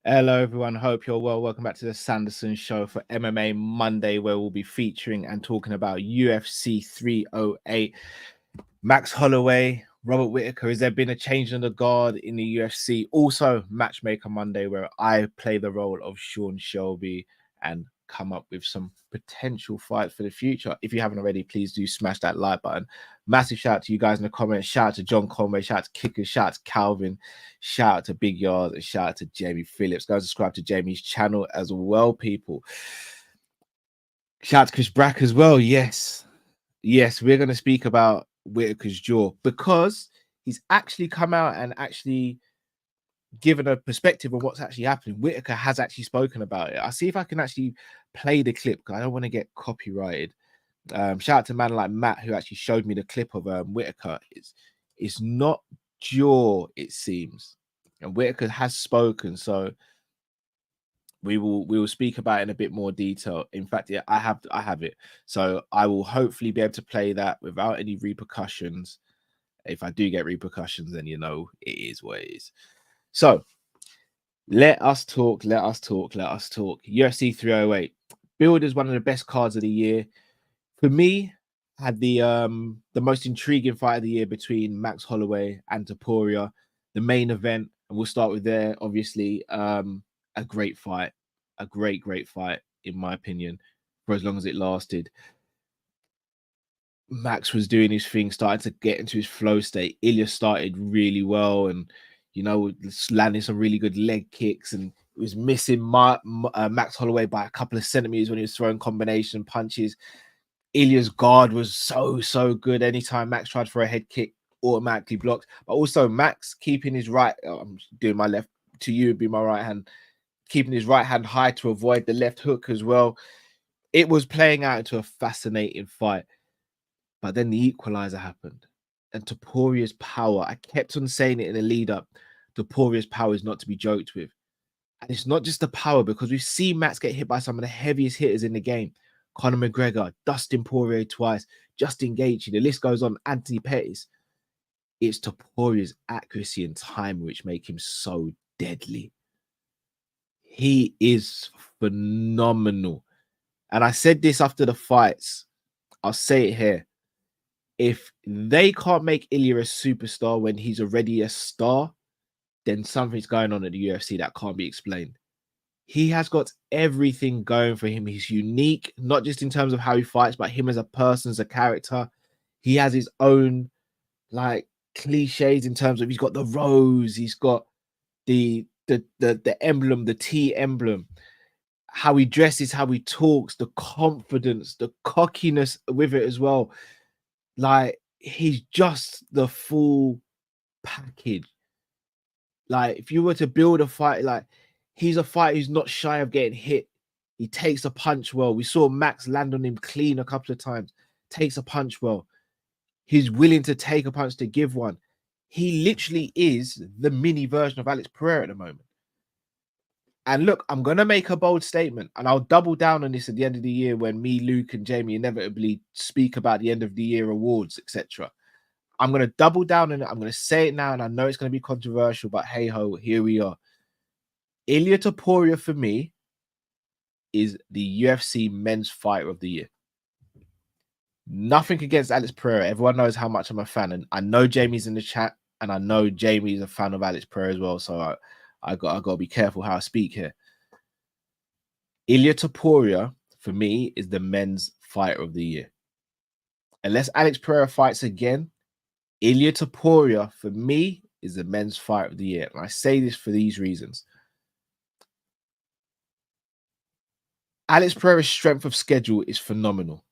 Hello, everyone. Hope you're well. Welcome back to the Sanderson Show for MMA Monday, where we'll be featuring and talking about UFC 308. Max Holloway, Robert Whittaker. Has there been a change in the guard in the UFC? Also, Matchmaker Monday, where I play the role of Sean Shelby and come up with some potential fights for the future. If you haven't already, please do smash that like button. Massive shout out to you guys in the comments. Shout out to John Conway. Shout out to Kickers. Shout out to Calvin. Shout out to Big Yard. And shout out to Jamie Phillips. Go subscribe to Jamie's channel as well, people. Shout out to Chris Brack as well. Yes, we're going to speak about Whittaker's jaw because he's actually come out and actually given a perspective of what's actually happening. Whittaker has actually spoken about it. I'll see if I can actually play the clip because I don't want to get copyrighted. Shout out to a man like Matt who actually showed me the clip of Whittaker. It's not jaw, it seems, and Whittaker has spoken, so we will speak about it in a bit more detail. In fact, yeah, I have it, so I will hopefully be able to play that without any repercussions. If I do get repercussions, then you know it is what it is. So let us talk. UFC 308 billed as one of the best cards of the year. For me, had the most intriguing fight of the year between Max Holloway and Topuria, the main event, and we'll start with there. Obviously, a great fight, a great fight in my opinion, for as long as it lasted. Max was doing his thing, starting to get into his flow state. Ilya started really well, and landing some really good leg kicks, and was missing Max Holloway by a couple of centimeters when he was throwing combination punches. Ilya's guard was so good. Anytime Max tried for a head kick, automatically blocked. But also Max keeping his right, I'm doing my left to you, be my right hand, keeping his right hand high to avoid the left hook as well. It was playing out into a fascinating fight. But then the equalizer happened. And Topuria's power, I kept on saying it in the lead up, Topuria's power is not to be joked with. And it's not just the power, because we've seen Max get hit by some of the heaviest hitters in the game. Conor McGregor, Dustin Poirier twice, Justin Gaethje, the list goes on, Anthony Pettis. It's Topuria's accuracy and time which make him so deadly. He is phenomenal. And I said this after the fights. I'll say it here. If they can't make Ilya a superstar when he's already a star, then something's going on at the UFC that can't be explained. He has got everything going for him. He's unique, not just in terms of how he fights, but him as a person, as a character. He has his own like cliches in terms of he's got the rose, he's got the emblem, the T emblem, how he dresses, how he talks, the confidence, the cockiness with it as well. Like he's just the full package. Like if you were to build a fight, like he's a fighter who's not shy of getting hit. He takes a punch well. We saw Max land on him clean a couple of times. Takes a punch well. He's willing to take a punch to give one. He literally is the mini version of Alex Pereira at the moment. And look, I'm going to make a bold statement, and I'll double down on this at the end of the year when me, Luke, and Jamie inevitably speak about the end of the year awards, etc. I'm going to double down on it. I'm going to say it now, and I know it's going to be controversial, but hey ho, here we are. Ilya Topuria for me is the UFC men's fighter of the year. Nothing against Alex Pereira. Everyone knows how much I'm a fan, and I know Jamie's in the chat, and I know Jamie's a fan of Alex Pereira as well. So I got to be careful how I speak here. Ilya Topuria for me is the men's fighter of the year. Unless Alex Pereira fights again, Ilya Topuria for me is the men's fighter of the year, and I say this for these reasons. Alex Pereira's strength of schedule is phenomenal.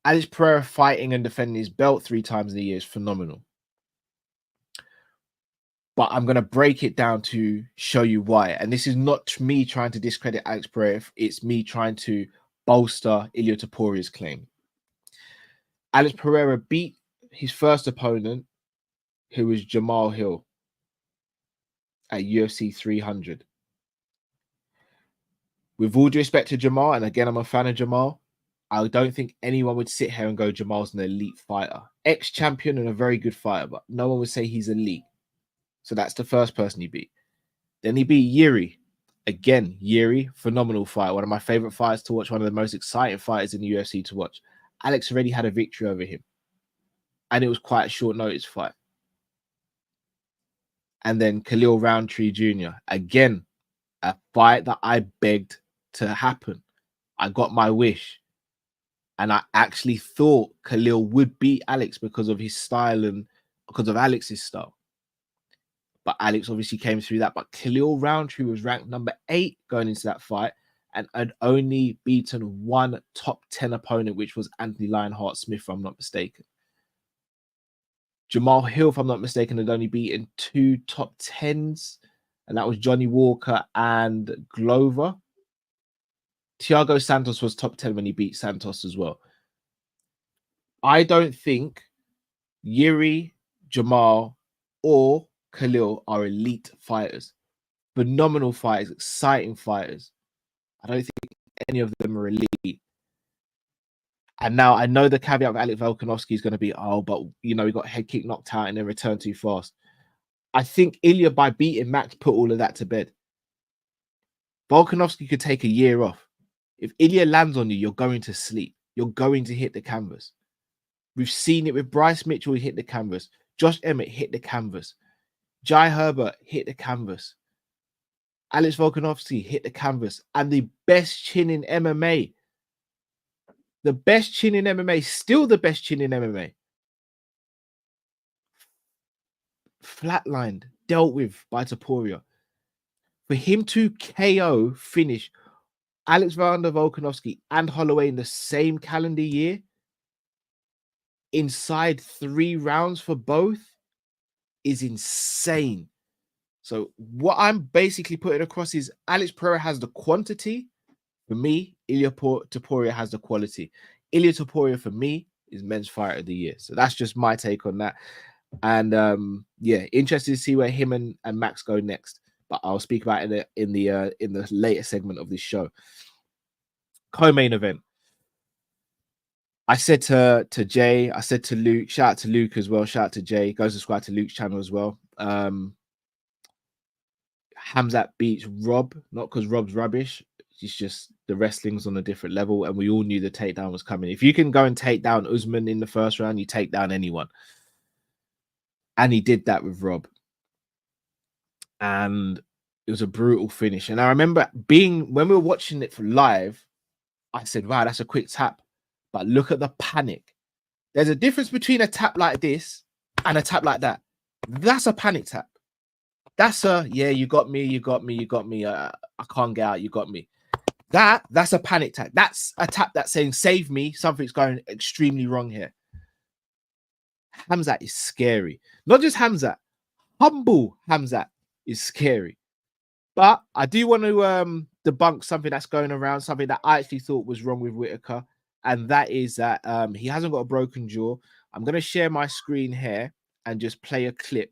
Alex Pereira fighting and defending his belt 3 times in a year is phenomenal. But I'm going to break it down to show you why. And this is not me trying to discredit Alex Pereira. It's me trying to bolster Ilya Topuria's claim. Alex Pereira beat his first opponent, who was Jamal Hill, at UFC 300. With all due respect to Jamal, and again, I'm a fan of Jamal, I don't think anyone would sit here and go, Jamal's an elite fighter. Ex-champion and a very good fighter, but no one would say he's elite. So that's the first person he beat. Then he beat Yuri, Again, Yuri, phenomenal fight. One of my favorite fights to watch. One of the most exciting fighters in the UFC to watch. Alex already had a victory over him. And it was quite a short notice fight. And then Khalil Roundtree Jr. Again, a fight that I begged to happen. I got my wish. And I actually thought Khalil would beat Alex because of his style and because of Alex's style. But Alex obviously came through that. But Khalil Roundtree was ranked number 8 going into that fight and had only beaten one top 10 opponent, which was Anthony Lionheart Smith, if I'm not mistaken. Jamal Hill, if I'm not mistaken, had only beaten 2 top 10s, and that was Johnny Walker and Glover. Thiago Santos was top 10 when he beat Santos as well. I don't think Yuri, Jamal, or Khalil are elite fighters. Phenomenal fighters, exciting fighters. I don't think any of them are elite. And now I know the caveat of Alex Volkanovski is going to be, but he got head kick knocked out and then returned too fast. I think Ilya, by beating Max, put all of that to bed. Volkanovski could take a year off. If Ilya lands on you, you're going to sleep. You're going to hit the canvas. We've seen it with Bryce Mitchell, he hit the canvas. Josh Emmett hit the canvas. Jai Herbert hit the canvas. Alex Volkanovski hit the canvas. And the best chin in MMA. The best chin in MMA. Still the best chin in MMA. Flatlined. Dealt with by Topuria. For him to KO finish Alexander Volkanovski and Holloway in the same calendar year, inside 3 rounds for both, is insane. So what I'm basically putting across is Alex Pereira has the quantity. For me, Ilya Topuria has the quality. Ilya Topuria, for me, is men's fighter of the year. So that's just my take on that. And yeah, interested to see where him and Max go next. But I'll speak about it in the later segment of this show. Co-main event. I said to Jay, I said to Luke, shout out to Luke as well, shout out to Jay, go subscribe to Luke's channel as well. Khamzat beats Rob, not because Rob's rubbish, it's just the wrestling's on a different level, and we all knew the takedown was coming. If you can go and take down Usman in the first round, you take down anyone. And he did that with Rob. And it was a brutal finish. And I remember when we were watching it for live, I said, wow, that's a quick tap. But look at the panic. There's a difference between a tap like this and a tap like that. That's a panic tap. That's yeah, you got me. I can't get out. You got me. That's a panic tap. That's a tap that's saying, save me. Something's going extremely wrong here. Khamzat is scary. Not just Khamzat. Humble Khamzat is scary. But I do want to debunk something that's going around, something that I actually thought was wrong with Whittaker. And that is that he hasn't got a broken jaw. I'm going to share my screen here and just play a clip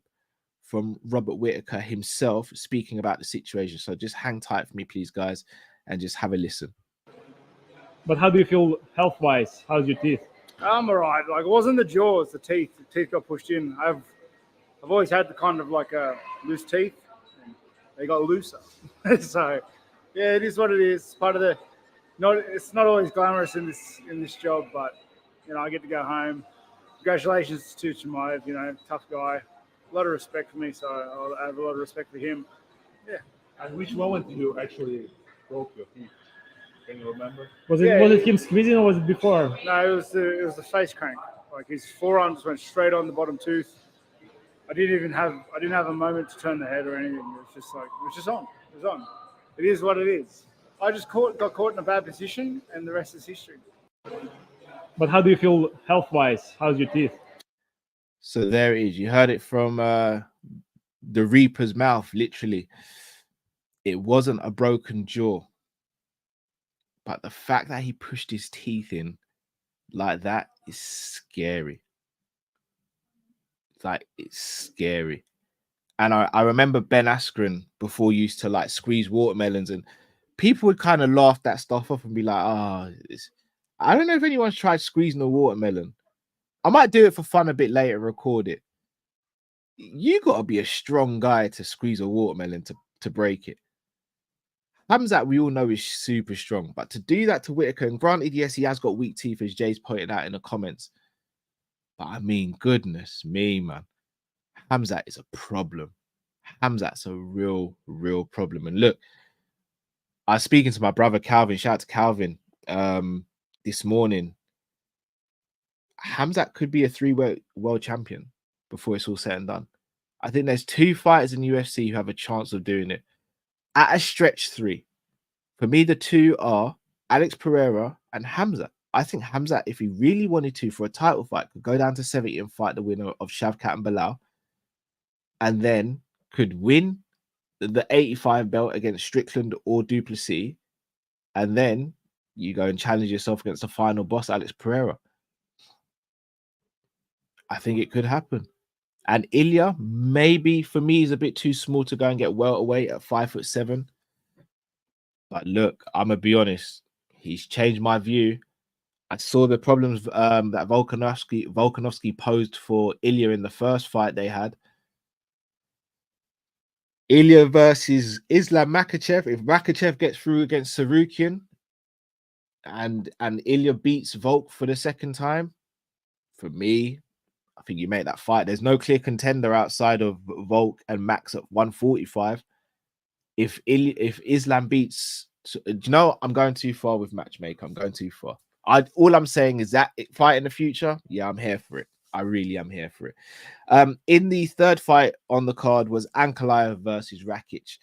from Robert Whittaker himself speaking about the situation. So just hang tight for me, please, guys, and just have a listen. But how do you feel health-wise? How's your teeth? I'm all right. Like, it wasn't the jaw, it's the teeth. The teeth got pushed in. I've always had the kind of like loose teeth. And they got looser. So, yeah, it is what it is. Part of the. It's not always glamorous in this job, but I get to go home. Congratulations to Chimaev, tough guy. A lot of respect for me, so I have a lot of respect for him. Yeah. And which moment did you actually broke your teeth? Can you remember? Was it him squeezing or was it before? No, it was the face crank. Like his forearm just went straight on the bottom tooth. I didn't have a moment to turn the head or anything. It was just on. It was on. It is what it is. I just got caught in a bad position, and the rest is history. But how do you feel health-wise? How's your teeth? So there it is. You heard it from the Reaper's mouth, literally. It wasn't a broken jaw. But the fact that he pushed his teeth in like that is scary. It's scary. And I remember Ben Askren before used to squeeze watermelons, and people would kind of laugh that stuff off and be like, I don't know if anyone's tried squeezing a watermelon. I might do it for fun a bit later, record it. You got to be a strong guy to squeeze a watermelon to break it. Khamzat, we all know, is super strong, but to do that to Whittaker, and granted, yes, he has got weak teeth, as Jay's pointed out in the comments. But I mean, goodness me, man. Khamzat is a problem. Khamzat's a real problem. And look, I was speaking to my brother Calvin. Shout out to Calvin this morning. Khamzat could be a 3-weight world champion before it's all said and done. I think there's 2 fighters in UFC who have a chance of doing it. At a stretch 3. For me, the 2 are Alex Pereira and Khamzat. I think Khamzat, if he really wanted to for a title fight, could go down to 70 and fight the winner of Shavkat and Bilal, and then could win the 85 belt against Strickland or Duplessis, and then you go and challenge yourself against the final boss, Alex Pereira. I think it could happen. And Ilya, maybe for me, is a bit too small to go and get welterweight at 5'7". But look, I'm gonna be honest, he's changed my view. I saw the problems that Volkanovski posed for Ilya in the first fight they had. Ilya versus Islam Makhachev. If Makhachev gets through against Sarukian and Ilya beats Volk for the second time, for me, I think you make that fight. There's no clear contender outside of Volk and Max at 145. If Islam beats, you know, I'm going too far with matchmaker. I'm going too far. All I'm saying is that fight in the future, yeah, I'm here for it. I really am here for it. In the third fight on the card was Ankalaev versus Rakic.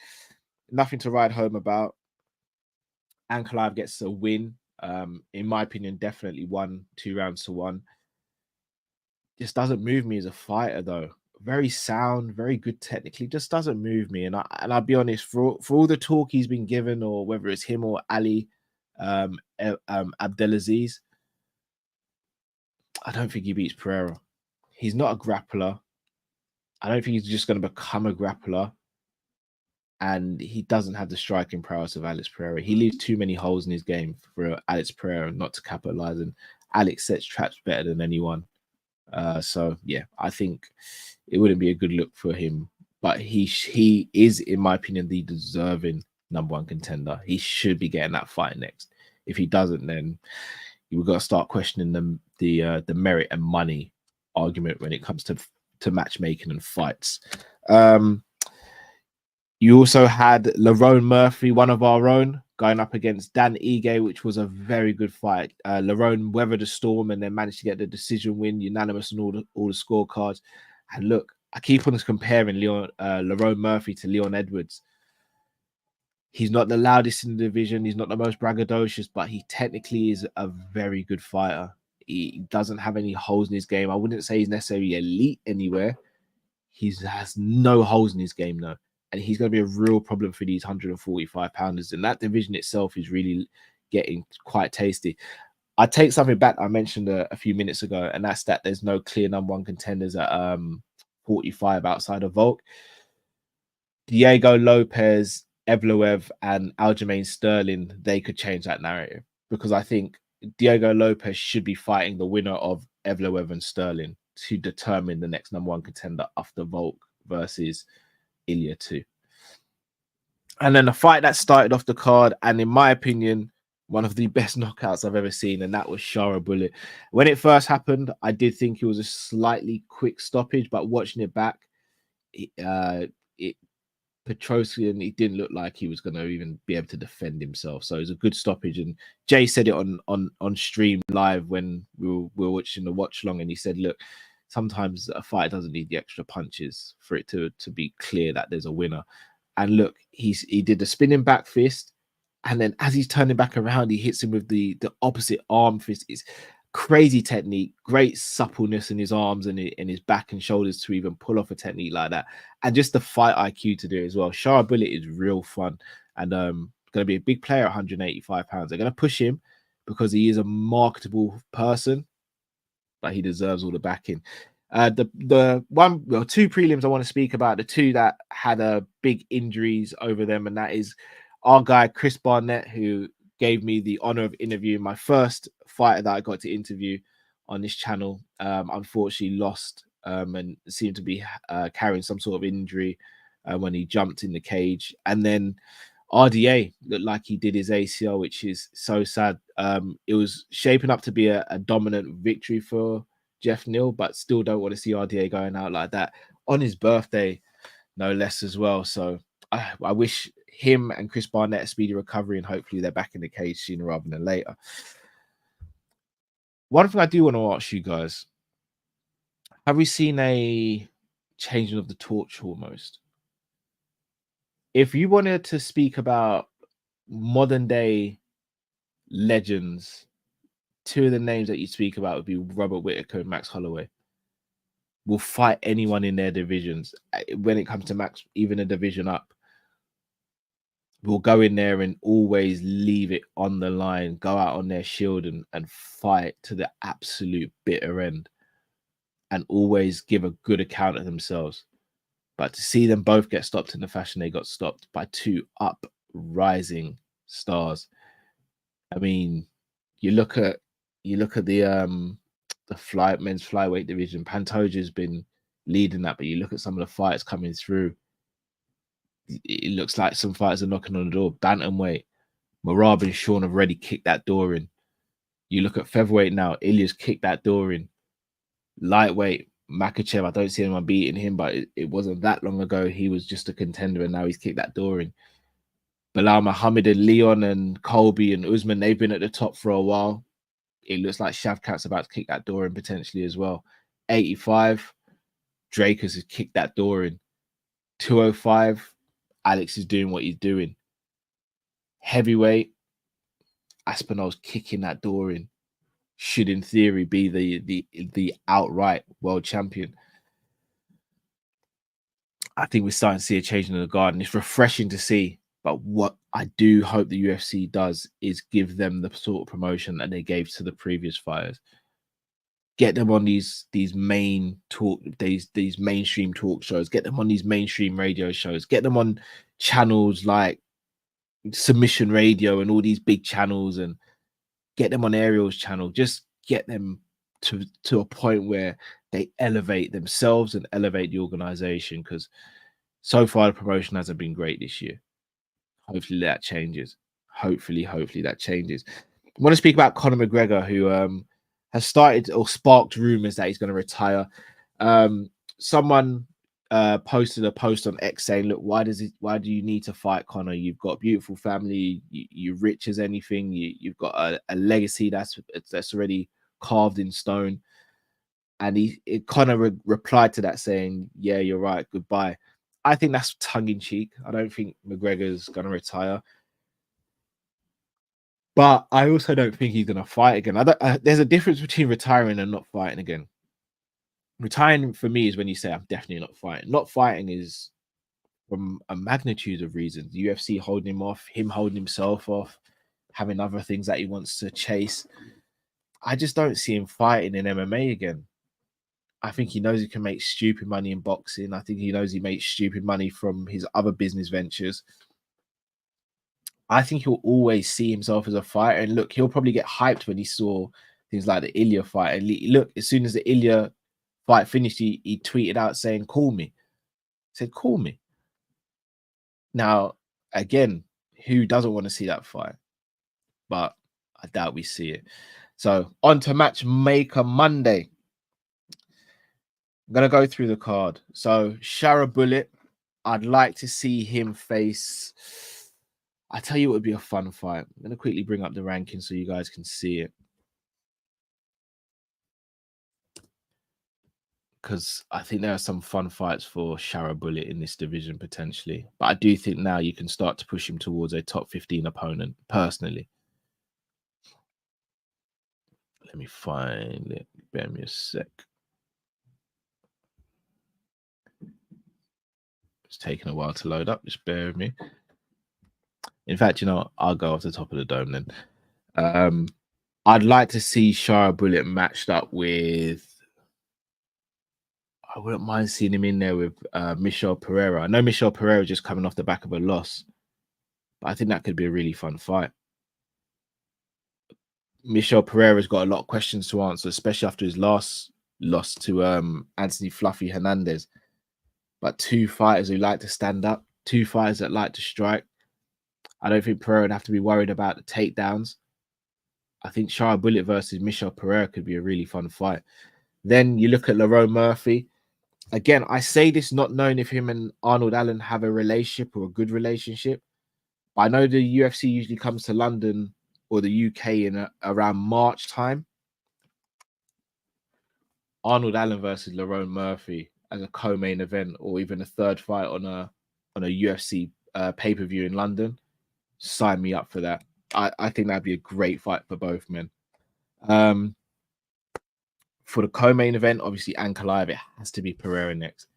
Nothing to write home about. Ankalaev gets a win. In my opinion, definitely 2 rounds to 1. Just doesn't move me as a fighter, though. Very sound, very good technically. Just doesn't move me. And I'll be honest, for all the talk he's been given, or whether it's him or Ali Abdelaziz, I don't think he beats Pereira. He's not a grappler. I don't think he's just going to become a grappler. And he doesn't have the striking prowess of Alex Pereira. He leaves too many holes in his game for Alex Pereira not to capitalize. And Alex sets traps better than anyone. So yeah, I think it wouldn't be a good look for him. But he is, in my opinion, the deserving #1 contender. He should be getting that fight next. If he doesn't, then we've got to start questioning the merit and money argument when it comes to matchmaking and fights. You also had Lerone Murphy, one of our own, going up against Dan Ige, which was a very good fight. Lerone weathered the storm and then managed to get the decision win, unanimous on all the scorecards. And look, I keep on comparing Lerone Murphy to Leon Edwards. He's not the loudest in the division. He's not the most braggadocious, but he technically is a very good fighter. He doesn't have any holes in his game. I wouldn't say he's necessarily elite anywhere. He has no holes in his game, though. And he's going to be a real problem for these 145-pounders. And that division itself is really getting quite tasty. I take something back I mentioned a few minutes ago, and that's that there's no clear #1 contenders at 45 outside of Volk. Diego Lopez, Evloev, and Aljamain Sterling, they could change that narrative, because I think Diego Lopez should be fighting the winner of Evloev and Sterling to determine the next #1 contender after Volk versus Ilya 2. And then a fight that started off the card, and in my opinion, one of the best knockouts I've ever seen, and that was Shara Bullet. When it first happened, I did think it was a slightly quick stoppage, but watching it back, Petrosian, he didn't look like he was going to even be able to defend himself. So it was a good stoppage. And Jay said it on stream live when we were watching the watch long, and he said, look, sometimes a fight doesn't need the extra punches for it to be clear that there's a winner. And look, he did the spinning back fist, and then as he's turning back around, he hits him with the opposite arm fist. It's crazy technique, great suppleness in his arms and in his back and shoulders to even pull off a technique like that, and just the fight IQ to do it as well. Shara Bullet is real fun, and going to be a big player at 185 pounds. They're going to push him because he is a marketable person, but he deserves all the backing. The two prelims I want to speak about, the two that had big injuries over them, and that is our guy Chris Barnett, who gave me the honor of interviewing my first fighter that I got to interview on this channel. Unfortunately lost and seemed to be carrying some sort of injury when he jumped in the cage. And then RDA looked like he did his ACL, which is so sad. It was shaping up to be a dominant victory for Jeff Neal, but still don't want to see RDA going out like that on his birthday, no less as well. So I wish him and Chris Barnett a speedy recovery, and hopefully they're back in the cage sooner rather than later. One thing I do want to ask you guys, have we seen a changing of the torch almost? If you wanted to speak about modern day legends, two of the names that you speak about would be Robert Whittaker and Max Holloway. Will fight anyone in their divisions. When it comes to Max, even a division up, will go in there and always leave it on the line, go out on their shield and fight to the absolute bitter end, and always give a good account of themselves. But to see them both get stopped in the fashion they got stopped by two uprising stars. I mean, you look at the men's flyweight division. Pantoja's been leading that, but you look at some of the fights coming through. It looks like some fighters are knocking on the door. Bantamweight, Marab and Sean have already kicked that door in. You look at featherweight now. Ilya's kicked that door in. Lightweight, Makachev, I don't see anyone beating him, but it wasn't that long ago. He was just a contender, and now he's kicked that door in. Bilal Muhammad and Leon and Colby and Usman, they've been at the top for a while. It looks like Shavkat's about to kick that door in potentially as well. 85, Dracus has kicked that door in. 205, Alex is doing what he's doing. Heavyweight, Aspinall's kicking that door in. Should in theory be the outright world champion. I think we're starting to see a change in the guard, and it's refreshing to see. But what I do hope the UFC does is give them the sort of promotion that they gave to the previous fighters. Get them on these mainstream talk shows. Get them on these mainstream radio shows. Get them on channels like Submission Radio and all these big channels, and get them on Ariel's channel. Just get them to a point where they elevate themselves and elevate the organization, because so far the promotion hasn't been great this year. Hopefully that changes. Hopefully that changes. I want to speak about Conor McGregor, who has started or sparked rumors that he's going to retire. Someone posted a post on X saying, look, why do you need to fight Conor? You've got a beautiful family, you're rich as anything, you've got a legacy that's already carved in stone. And Conor replied to that saying, yeah, you're right, goodbye. I think that's tongue-in-cheek. I don't think McGregor's going to retire. But I also don't think he's going to fight again. There's a difference between retiring and not fighting again. Retiring for me is when you say, I'm definitely not fighting. Not fighting is from a magnitude of reasons. The UFC holding him off, him holding himself off, having other things that he wants to chase. I just don't see him fighting in MMA again. I think he knows he can make stupid money in boxing. I think he knows he makes stupid money from his other business ventures. I think he'll always see himself as a fighter. And look, he'll probably get hyped when he saw things like the Ilya fight. And look, as soon as the Ilya fight finished, he tweeted out saying, call me. He said, call me. Now, again, who doesn't want to see that fight? But I doubt we see it. So on to Matchmaker Monday. I'm going to go through the card. So Shara Bullet, I'd like to see him face... I tell you, it would be a fun fight. I'm going to quickly bring up the rankings so you guys can see it, because I think there are some fun fights for Shara Bullet in this division potentially. But I do think now you can start to push him towards a top 15 opponent, personally. Let me find it. Bear me a sec. It's taking a while to load up. Just bear with me. In fact, you know, I'll go off the top of the dome then. I'd like to see Shara Bullet matched up with... I wouldn't mind seeing him in there with Michel Pereira. I know Michel Pereira just coming off the back of a loss, but I think that could be a really fun fight. Michel Pereira's got a lot of questions to answer, especially after his last loss to Anthony Fluffy Hernandez. But two fighters who like to stand up, two fighters that like to strike. I don't think Pereira would have to be worried about the takedowns. I think Shara Bullet versus Michel Pereira could be a really fun fight. Then you look at Lerone Murphy. Again, I say this not knowing if him and Arnold Allen have a relationship or a good relationship. But I know the UFC usually comes to London or the UK in around March time. Arnold Allen versus Lerone Murphy as a co-main event, or even a third fight on a UFC pay-per-view in London. Sign me up for that. I think that'd be a great fight for both men. For the co-main event, obviously Ankalaev, it has to be Pereira next.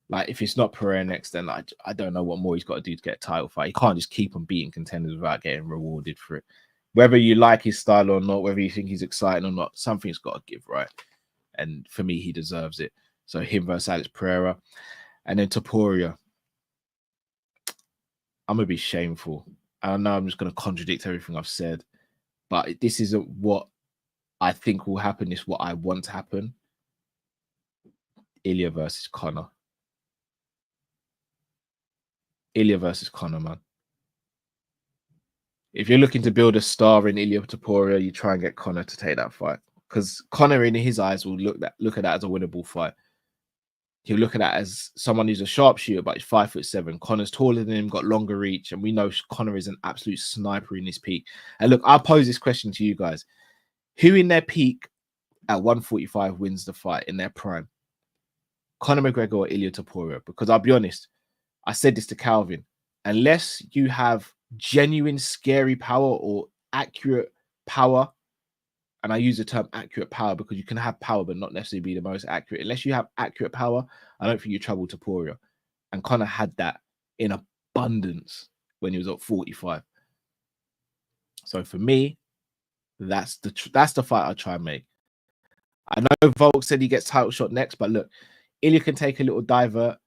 Like, if it's not Pereira next, then I don't know what more he's got to do to get a title fight. He can't just keep on beating contenders without getting rewarded for it. Whether you like his style or not, whether you think he's exciting or not, something's got to give, right? And for me, he deserves it. So him versus Alex Pereira. And then Topuria. I'm going to be shameful. I know I'm just going to contradict everything I've said. But this isn't what I think will happen. It's what I want to happen. Ilya versus Conor. Ilya versus Conor, man. If you're looking to build a star in Ilya Topuria, you try and get Conor to take that fight. Because Conor, in his eyes, will look at that as a winnable fight. He'll look at that as someone who's a sharpshooter, but he's 5'7". Conor's taller than him, got longer reach, and we know Conor is an absolute sniper in his peak. And look, I'll pose this question to you guys. Who in their peak at 145 wins the fight in their prime? Conor McGregor or Ilya Topuria? Because I'll be honest, I said this to Calvin. Unless you have genuine scary power or accurate power, and I use the term accurate power because you can have power but not necessarily be the most accurate. Unless you have accurate power, I don't think you trouble Topuria. And Conor had that in abundance when he was at 45. So for me, that's the fight I try and make. I know Volk said he gets title shot next, but look, Ilya can take a little divert,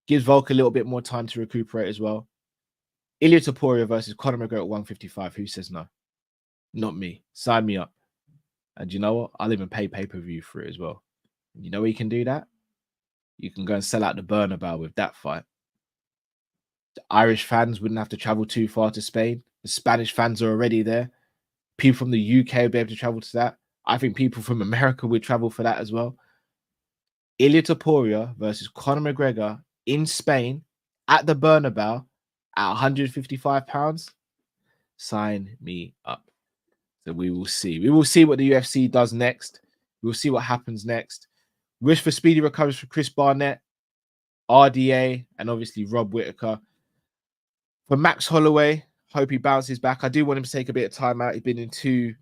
gives Volk a little bit more time to recuperate as well. Ilya Topuria versus Conor McGregor at 155. Who says no? Not me. Sign me up. And you know what? I'll even pay pay-per-view for it as well. You know where you can do that? You can go and sell out the Bernabeu with that fight. The Irish fans wouldn't have to travel too far to Spain. The Spanish fans are already there. People from the UK would be able to travel to that. I think people from America would travel for that as well. Ilya Topuria versus Conor McGregor in Spain at the Bernabeu at 155 pounds. Sign me up. So we will see. We will see what the UFC does next. We'll see what happens next. Wish for speedy recovery for Chris Barnett, RDA, and obviously Rob Whittaker. For Max Holloway, hope he bounces back. I do want him to take a bit of time out. He's been in two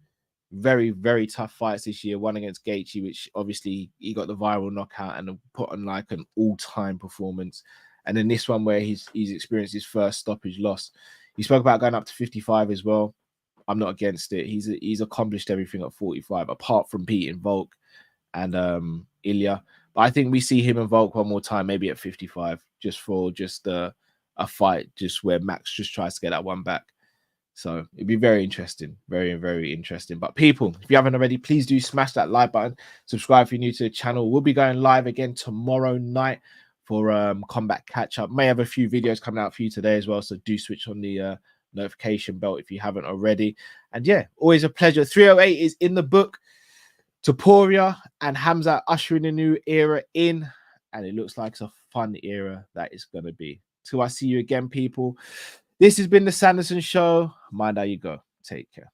very, very tough fights this year. One against Gaethje, which obviously he got the viral knockout and put on like an all-time performance. And then this one where he's experienced his first stoppage loss. He spoke about going up to 55 as well. I'm not against it. He's accomplished everything at 45, apart from beating Volk and Ilya. But I think we see him and Volk one more time, maybe at 55, just for a fight, just where Max just tries to get that one back. So it'd be very interesting, very, very interesting. But people, if you haven't already, please do smash that like button. Subscribe if you're new to the channel. We'll be going live again tomorrow night for combat catch up. May have a few videos coming out for you today as well. So do switch on the notification bell if you haven't already. And yeah, always a pleasure. 308 is in the book. Topuria and Khamzat ushering a new era in, and it looks like it's a fun era that is going to be. Till I see you again, people. This has been the Sanderson Show. Mind how you go. Take care.